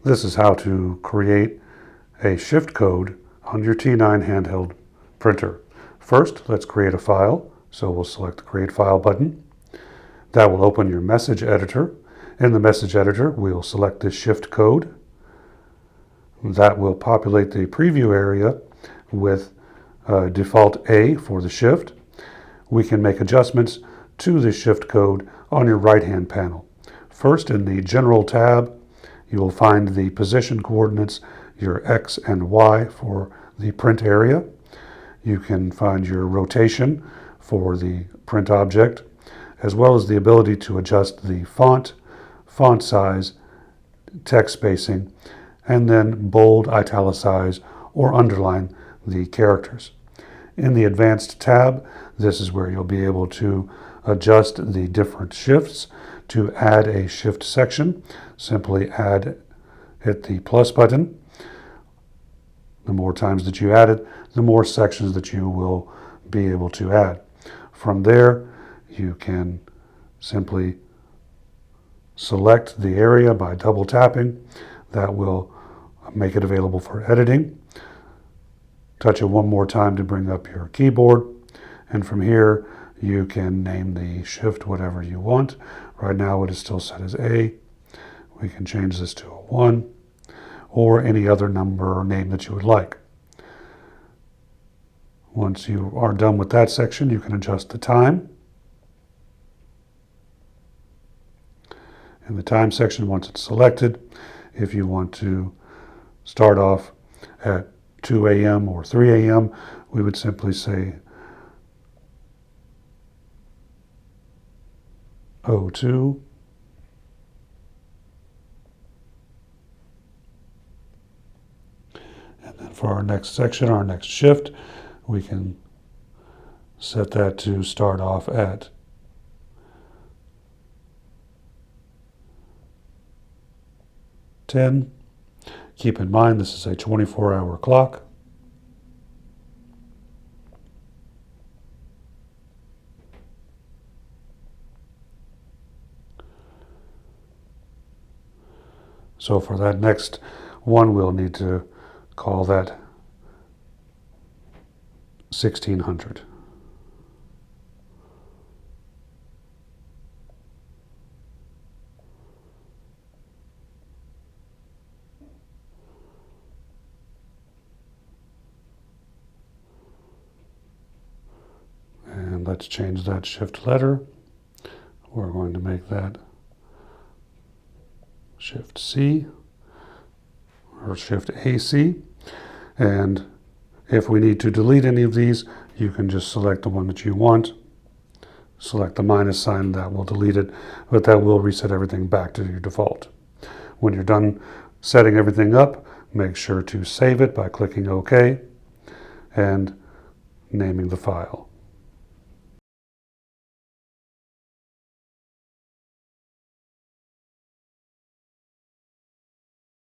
This is how to create a shift code on your T9 handheld printer. First, let's create a file. So we'll select the Create File button. That will open your message editor. In the message editor, we'll select this shift code. That will populate the preview area with default A for the shift. We can make adjustments to the shift code on your right-hand panel. First, in the General tab, you will find the position coordinates, your X and Y for the print area. You can find your rotation for the print object, as well as the ability to adjust the font size, text spacing, and then bold, italicize, or underline the characters. In the Advanced tab, this is where you'll be able to adjust the different shifts. To add a shift section, simply hit the plus button. The more times that you add it, the more sections that you will be able to add. From there, you can simply select the area by double tapping. That will make it available for editing. Touch it one more time to bring up your keyboard. And from here, you can name the shift whatever you want. Right now it is still set as A. We can change this to a 1 or any other number or name that you would like. Once you are done with that section, you can adjust the time. In the time section, once it's selected, if you want to start off at 2 a.m. or 3 a.m., we would simply say 02. And then for our next section, our next shift, we can set that to start off at 10. Keep in mind this is a 24-hour clock. So for that next one, we'll need to call that 1600. And let's change that shift letter. We're going to make that Shift C or Shift AC. And if we need to delete any of these, you can just select the one that you want. Select the minus sign, that will delete it, but that will reset everything back to your default. When you're done setting everything up, make sure to save it by clicking OK and naming the file.